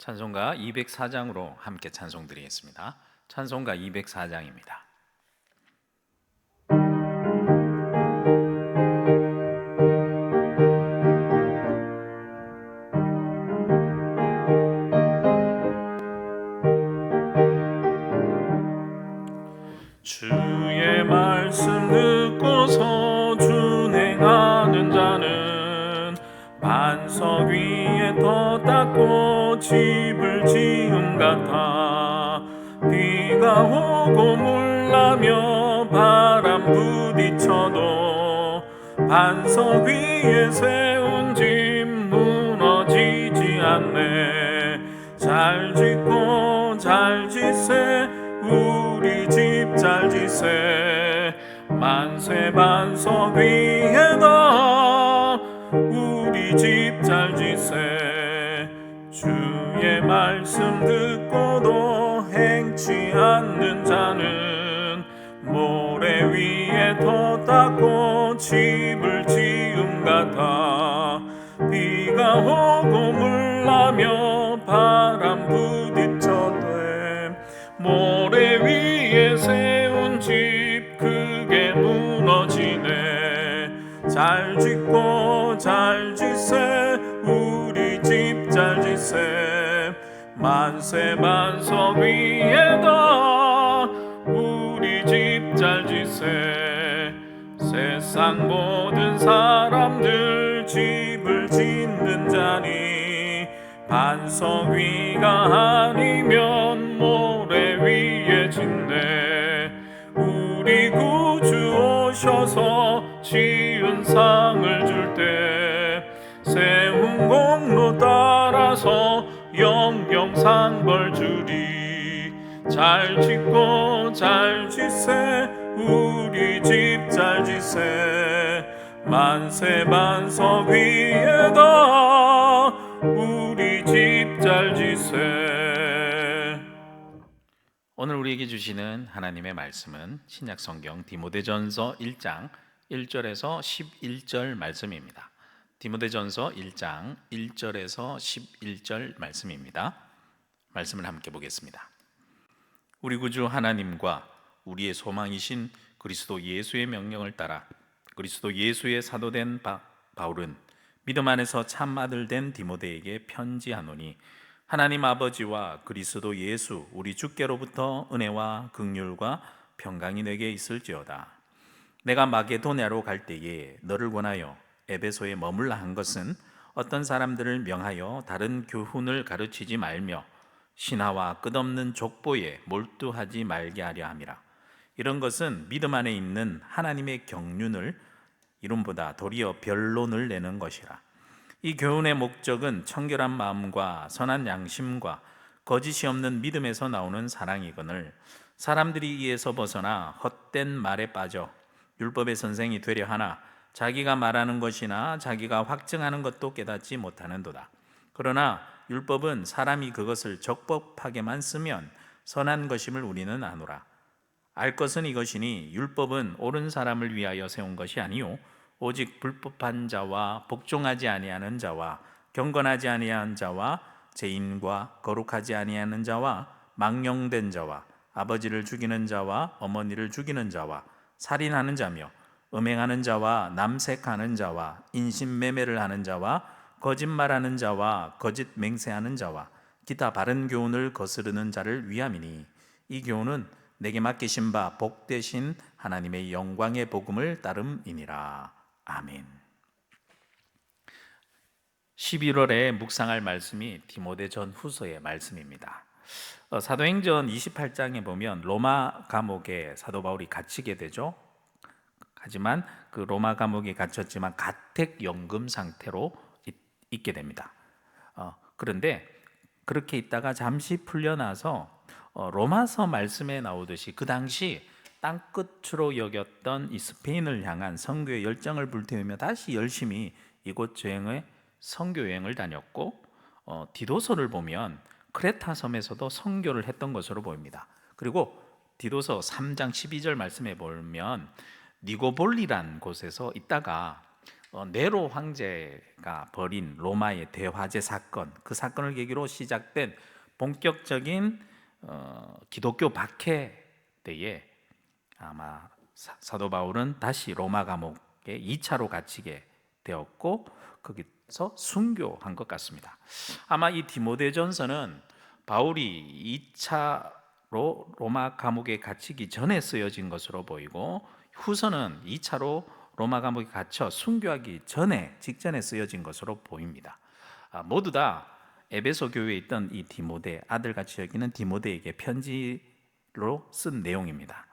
찬송가 204장으로 함께 찬송 드리겠습니다. 찬송가 204장입니다. 주의 말씀 듣고서 준행하는 자는 반석 위에 더 닦고 집을 지은 같아. 비가 오고 물나며 바람 부딪혀도 반석 위에 세운 집 무너지지 않네. 잘 짓고 잘 짓세 우리 집 잘 짓세. 만세 반석 위에다 우리 집 잘 짓세. 주의 말씀 듣고도 행치 않는 자는 모래 위에 더 닦고 집을 지음 같아. 비가 오고 물나며 바람 부딪혀대 모래 위에 세운 집 크게 무너지네. 잘 짓고 잘 짓세 우리 집 잘 짓세. 만세 반석 위에다 우리 집 잘 짓세. 세상 모든 사람들 집을 짓는 자니 반석 위가 아니면 모래 위에 짓네. 우리 구주 오셔서 지은 상을 줄 때 세운 공로 따라서 영영 상벌 주리. 잘 짓고 잘 짓세 우리 집 잘 짓세. 만세 반석 위에다 우리 집 잘 짓세. 오늘 우리에게 주시는 하나님의 말씀은 신약 성경 디모데전서 1장 1절에서 11절 말씀입니다. 디모데전서 1장 1절에서 11절 말씀입니다. 말씀을 함께 보겠습니다. 우리 구주 하나님과 우리의 소망이신 그리스도 예수의 명령을 따라 그리스도 예수의 사도된 바울은 믿음 안에서 참 아들 된 디모데에게 편지하노니 하나님 아버지와 그리스도 예수 우리 주께로부터 은혜와 긍휼과 평강이 내게 있을지어다. 내가 마게도냐로 갈 때에 너를 권하여 에베소에 머물라 한 것은 어떤 사람들을 명하여 다른 교훈을 가르치지 말며 신하와 끝없는 족보에 몰두하지 말게 하려 함이라. 이런 것은 믿음 안에 있는 하나님의 경륜을 이름보다 도리어 변론을 내는 것이라. 이 교훈의 목적은 청결한 마음과 선한 양심과 거짓이 없는 믿음에서 나오는 사랑이거늘 사람들이 이에서 벗어나 헛된 말에 빠져 율법의 선생이 되려 하나 자기가 말하는 것이나 자기가 확증하는 것도 깨닫지 못하는도다. 그러나 율법은 사람이 그것을 적법하게만 쓰면 선한 것임을 우리는 아노라. 알 것은 이것이니 율법은 옳은 사람을 위하여 세운 것이 아니요 오직 불법한 자와 복종하지 아니하는 자와 경건하지 아니하는 자와 죄인과 거룩하지 아니하는 자와 망령된 자와 아버지를 죽이는 자와 어머니를 죽이는 자와 살인하는 자며 음행하는 자와 남색하는 자와 인신매매를 하는 자와 거짓말하는 자와 거짓 맹세하는 자와 기타 바른 교훈을 거스르는 자를 위함이니 이 교훈은 내게 맡기신 바 복되신 하나님의 영광의 복음을 따름이니라. 아멘. 11월에 묵상할 말씀이 디모데전 후서의 말씀입니다. 사도행전 28장에 보면 로마 감옥에 사도 바울이 갇히게 되죠. 하지만 그 로마 감옥에 갇혔지만 가택연금 상태로 있게 됩니다. 그런데 그렇게 있다가 잠시 풀려나서 로마서 말씀에 나오듯이 그 당시 땅끝으로 여겼던 이 스페인을 향한 선교의 열정을 불태우며 다시 열심히 이곳 여행의 선교 여행을 다녔고 디도서를 보면 크레타 섬에서도 선교를 했던 것으로 보입니다. 그리고 디도서 3장 12절 말씀에 보면 니고볼리란 곳에서 있다가 네로 황제가 벌인 로마의 대화재 사건, 그 사건을 계기로 시작된 본격적인 기독교 박해 때에 아마 사도 바울은 다시 로마 감옥에 2차로 갇히게 되었고 거기서 순교한 것 같습니다. 아마 이 디모데전서는 바울이 2차로 로마 감옥에 갇히기 전에 쓰여진 것으로 보이고 후서는 2차로 로마 감옥에 갇혀 순교하기 전에 직전에 쓰여진 것으로 보입니다. 모두 다 에베소 교회에 있던 이 디모데, 아들같이 여기는 디모데에게 편지로 쓴 내용입니다.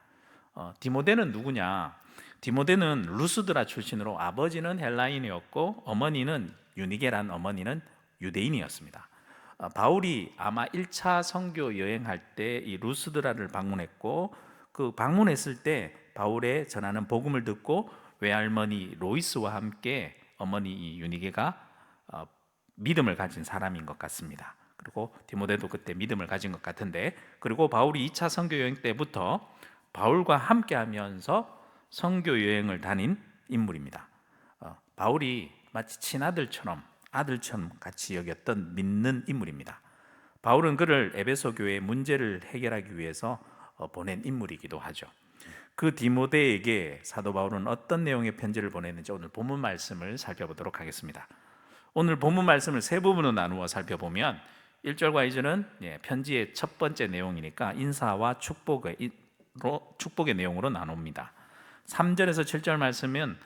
디모데는 누구냐? 디모데는 루스드라 출신으로 아버지는 헬라인이었고 어머니는 유니게란 어머니는 유대인이었습니다. 바울이 아마 1차 선교 여행할 때 이 루스드라를 방문했고 그 방문했을 때 바울의 전하는 복음을 듣고 외할머니 로이스와 함께 어머니 이 유니게가 믿음을 가진 사람인 것 같습니다. 그리고 디모데도 그때 믿음을 가진 것 같은데, 그리고 바울이 2차 선교 여행 때부터 바울과 함께 하면서 선교 여행을 다닌 인물입니다. 바울이 마치 친아들처럼 아들처럼 같이 여겼던 믿는 인물입니다. 바울은 그를 에베소 교회의 문제를 해결하기 위해서 보낸 인물이기도 하죠. 그 디모데에게 사도 바울은 어떤 내용의 편지를 보냈는지 오늘 본문 말씀을 살펴보도록 하겠습니다. 오늘 본문 말씀을 세 부분으로 나누어 살펴보면 1절과 2절은 편지의 첫 번째 내용이니까 인사와 축복의 내용으로 나눕니다. 3절에서 7절 말씀은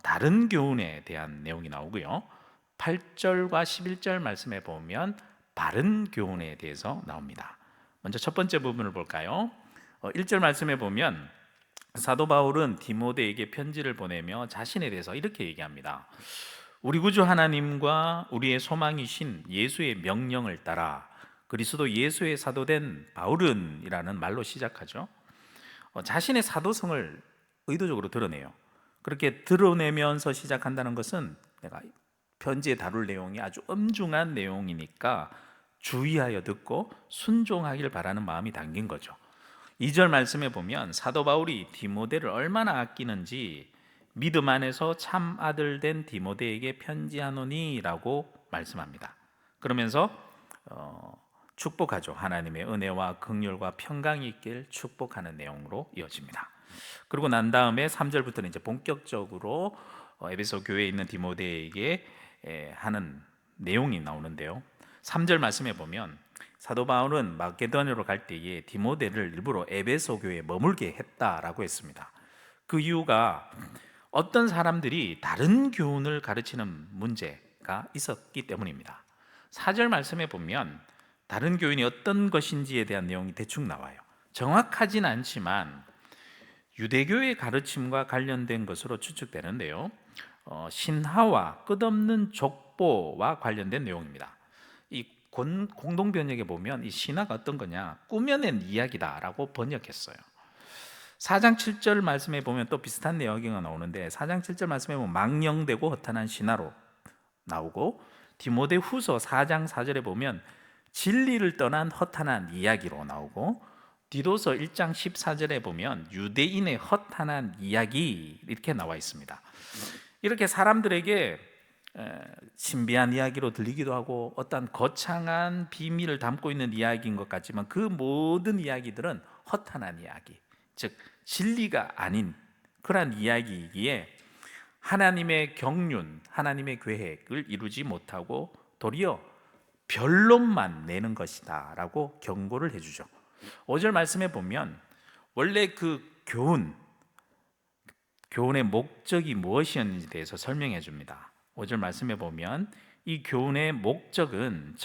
다른 교훈에 대한 내용이 나오고요. 8절과 11절 말씀에 보면 바른 교훈에 대해서 나옵니다. 먼저 첫 번째 부분을 볼까요? 1절 말씀에 보면 사도 바울은 디모데에게 편지를 보내며 자신에 대해서 이렇게 얘기합니다. 우리 구주 하나님과 우리의 소망이신 예수의 명령을 따라 그리스도 예수의 사도된 바울은 이라는 말로 시작하죠. 자신의 사도성을 의도적으로 드러내요. 그렇게 드러내면서 시작한다는 것은 내가 편지에 다룰 내용이 아주 엄중한 내용이니까 주의하여 듣고 순종하길 바라는 마음이 담긴 거죠. 2절 말씀에 보면 사도 바울이 디모데를 얼마나 아끼는지 믿음 안에서 참 아들 된 디모데에게 편지하노니 라고 말씀합니다. 그러면서 축복하죠. 하나님의 은혜와 긍휼과 평강이 있길 축복하는 내용으로 이어집니다. 그리고 난 다음에 3절부터는 이제 본격적으로 에베소 교회에 있는 디모데에게 하는 내용이 나오는데요. 3절 말씀에 보면 사도 바울은 마게도냐로 갈 때에 디모데를 일부러 에베소 교회에 머물게 했다라고 했습니다. 그 이유가 어떤 사람들이 다른 교훈을 가르치는 문제가 있었기 때문입니다. 4절 말씀에 보면 다른 교훈이 어떤 것인지에 대한 내용이 대충 나와요. 정확하진 않지만 유대교의 가르침과 관련된 것으로 추측되는데요. 신화와 끝없는 족보와 관련된 내용입니다. 이 공동번역에 보면 이 신화가 어떤 거냐, 꾸며낸 이야기다라고 번역했어요. 4장 7절 말씀에 보면 또 비슷한 내용이 나오는데 4장 7절 말씀에 보면 망령되고 허탄한 신화로 나오고 디모데 후서 4장 4절에 보면 진리를 떠난 허탄한 이야기로 나오고 디도서 1장 14절에 보면 유대인의 허탄한 이야기 이렇게 나와 있습니다. 이렇게 사람들에게 신비한 이야기로 들리기도 하고 어떤 거창한 비밀을 담고 있는 이야기인 것 같지만 그 모든 이야기들은 허탄한 이야기, 즉 진리가 아닌 그러한 이야기이기에 하나님의 경륜, 하나님의 계획을 이루지 못하고 도리어 변론만 내는 것이다 라고 경고를 해주죠. 5절 말씀에 보면 원래 그 교훈의 목적이 무엇이었는지에 대해서 설명해 줍니다. 5절 말씀에 보면 이 교훈의 목적은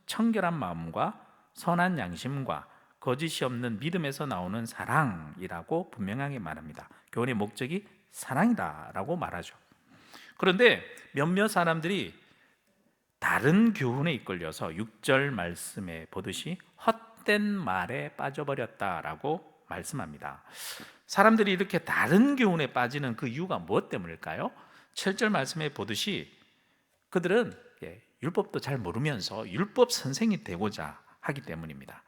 청결한 마음과 선한 양심과 거짓이 없는 믿음에서 나오는 사랑이라고 분명하게 말합니다. 교훈의 목적이 사랑이다라고 말하죠. 그런데 몇몇 사람들이 다른 교훈에 이끌려서 6절 말씀에 보듯이 헛된 말에 빠져버렸다라고 말씀합니다. 사람들이 이렇게 다른 교훈에 빠지는 그 이유가 무엇 때문일까요? 7절 말씀에 보듯이 그들은 율법도 잘 모르면서 율법 선생이 되고자 하기 때문입니다.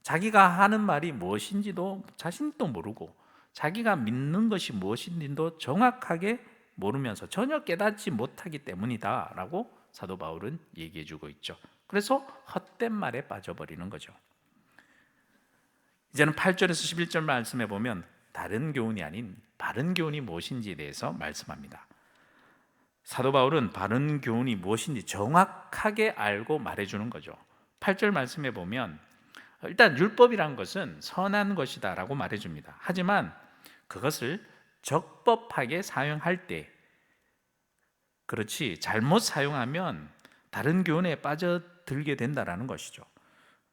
자기가 하는 말이 무엇인지도 자신도 모르고 자기가 믿는 것이 무엇인지도 정확하게 모르면서 전혀 깨닫지 못하기 때문이다라고 사도 바울은 얘기해 주고 있죠. 그래서 헛된 말에 빠져버리는 거죠. 이제는 8절에서 11절 말씀해 보면 다른 교훈이 아닌 바른 교훈이 무엇인지에 대해서 말씀합니다. 사도 바울은 바른 교훈이 무엇인지 정확하게 알고 말해주는 거죠. 8절 말씀해 보면 일단 율법이란 것은 선한 것이다 라고 말해줍니다. 하지만 그것을 적법하게 사용할 때, 그렇지 잘못 사용하면 다른 교훈에 빠져들게 된다는 것이죠.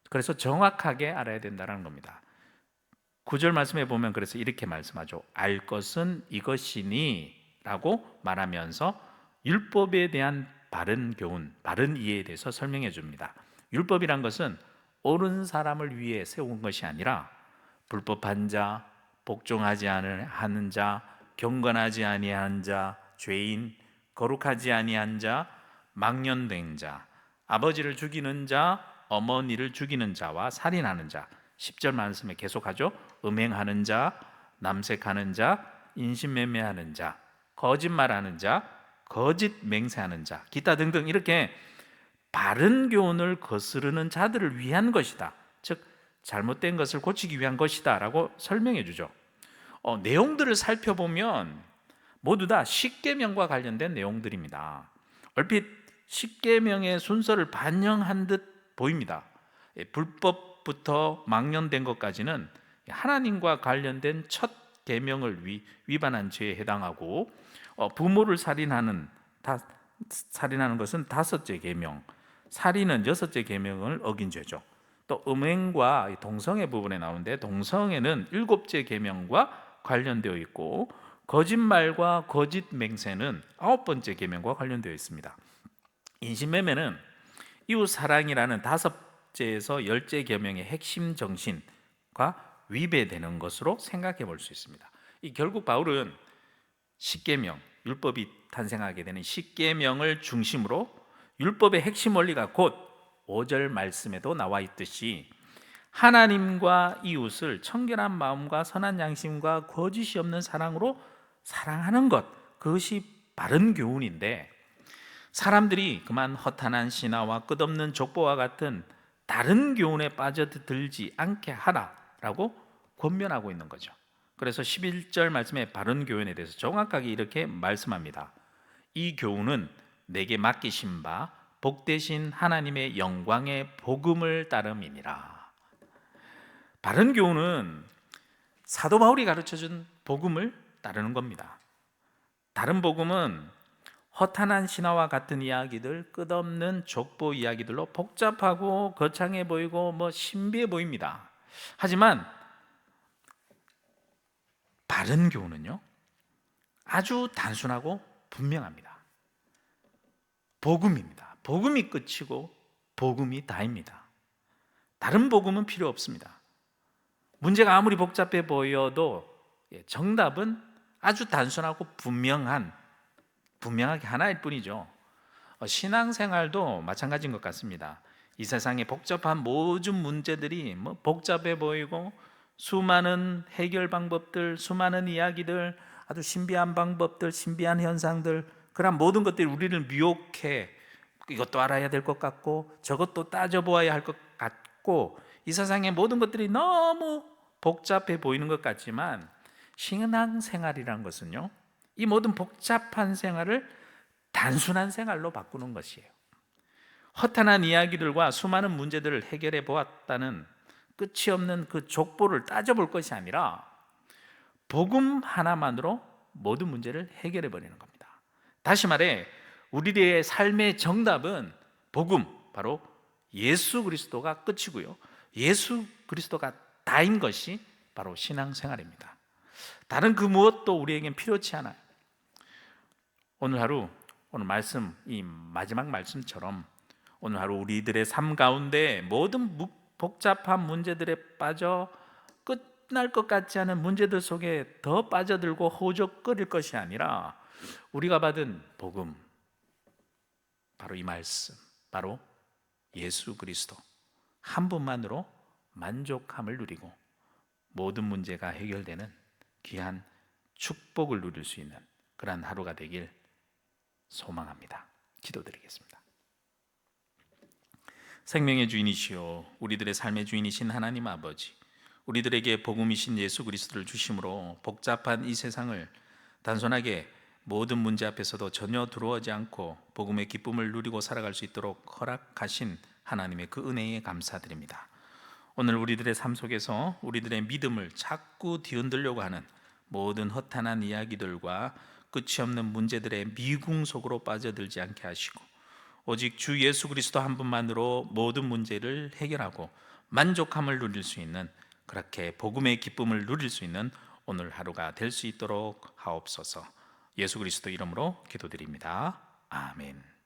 그래서 정확하게 알아야 된다는 겁니다. 9절 말씀해 보면 그래서 이렇게 말씀하죠. 알 것은 이것이니 라고 말하면서 율법에 대한 바른 교훈, 바른 이해에 대해서 설명해 줍니다. 율법이란 것은 옳은 사람을 위해 세운 것이 아니라 불법한 자, 복종하지 않는 자, 경건하지 아니한 자, 죄인, 거룩하지 아니한 자, 망년된 자, 아버지를 죽이는 자, 어머니를 죽이는 자와 살인하는 자, 10절 말씀에 계속하죠. 음행하는 자, 남색하는 자, 인신매매하는 자, 거짓말하는 자, 거짓 맹세하는 자, 기타 등등 이렇게 바른 교훈을 거스르는 자들을 위한 것이다. 즉 잘못된 것을 고치기 위한 것이다 라고 설명해 주죠. 내용들을 살펴보면 모두 다 십계명과 관련된 내용들입니다. 얼핏 십계명의 순서를 반영한 듯 보입니다. 불법부터 망년된 것까지는 하나님과 관련된 첫 계명을 위반한 죄에 해당하고, 부모를 살인하는 것은 5째 계명, 살인은 6째 계명을 어긴 죄죠. 또 음행과 동성애 부분에 나오는데 동성애는 7째 계명과 관련되어 있고, 거짓말과 거짓 맹세는 9번째 계명과 관련되어 있습니다. 인신매매는 이웃 사랑이라는 5제에서 10째 계명의 핵심 정신과 위배되는 것으로 생각해 볼 수 있습니다. 결국 바울은 십계명, 율법이 탄생하게 되는 십계명을 중심으로 율법의 핵심 원리가 곧 5절 말씀에도 나와 있듯이 하나님과 이웃을 청결한 마음과 선한 양심과 거짓이 없는 사랑으로 사랑하는 것, 그것이 바른 교훈인데, 사람들이 그만 허탄한 신화와 끝없는 족보와 같은 다른 교훈에 빠져들지 않게 하라라고 권면하고 있는 거죠. 그래서 11절 말씀에 바른 교훈에 대해서 정확하게 이렇게 말씀합니다. 이 교훈은 내게 맡기신 바 복되신 하나님의 영광의 복음을 따름이니라. 바른 교훈은 사도 바울이 가르쳐준 복음을 따르는 겁니다. 다른 복음은 허탄한 신화와 같은 이야기들, 끝없는 족보 이야기들로 복잡하고 거창해 보이고 신비해 보입니다. 하지만 바른 교훈은요 아주 단순하고 분명합니다. 복음입니다. 복음이 끝이고 복음이 다입니다. 다른 복음은 필요 없습니다. 문제가 아무리 복잡해 보여도 정답은 아주 단순하고 분명하게 하나일 뿐이죠. 신앙생활도 마찬가지인 것 같습니다. 이 세상의 복잡한 모든 문제들이 복잡해 보이고 수많은 해결 방법들, 수많은 이야기들, 아주 신비한 방법들, 신비한 현상들, 그런 모든 것들이 우리를 미혹해. 이것도 알아야 될 것 같고 저것도 따져보아야 할 것 같고, 이 세상의 모든 것들이 너무 복잡해 보이는 것 같지만 신앙생활이라는 것은요 이 모든 복잡한 생활을 단순한 생활로 바꾸는 것이에요. 허탄한 이야기들과 수많은 문제들을 해결해 보았다는 끝이 없는 그 족보를 따져볼 것이 아니라 복음 하나만으로 모든 문제를 해결해 버리는 겁니다. 다시 말해 우리의 삶의 정답은 복음, 바로 예수 그리스도가 끝이고요, 예수 그리스도가 다인 것이 바로 신앙생활입니다. 다른 그 무엇도 우리에겐 필요치 않아요. 오늘 하루, 오늘 말씀, 이 마지막 말씀처럼 오늘 하루 우리들의 삶 가운데 모든 복잡한 문제들에 빠져 끝날 것 같지 않은 문제들 속에 더 빠져들고 허우적거릴 것이 아니라 우리가 받은 복음, 바로 이 말씀, 바로 예수 그리스도 한 분만으로 만족함을 누리고 모든 문제가 해결되는 귀한 축복을 누릴 수 있는 그러한 하루가 되길 소망합니다. 기도드리겠습니다. 생명의 주인이시요 우리들의 삶의 주인이신 하나님 아버지, 우리들에게 복음이신 예수 그리스도를 주심으로 복잡한 이 세상을 단순하게 모든 문제 앞에서도 전혀 두려워하지 않고 복음의 기쁨을 누리고 살아갈 수 있도록 허락하신 하나님의 그 은혜에 감사드립니다. 오늘 우리들의 삶 속에서 우리들의 믿음을 자꾸 뒤흔들려고 하는 모든 허탄한 이야기들과 끝이 없는 문제들의 미궁 속으로 빠져들지 않게 하시고 오직 주 예수 그리스도 한 분만으로 모든 문제를 해결하고 만족함을 누릴 수 있는, 그렇게 복음의 기쁨을 누릴 수 있는 오늘 하루가 될 수 있도록 하옵소서. 예수 그리스도 이름으로 기도드립니다. 아멘.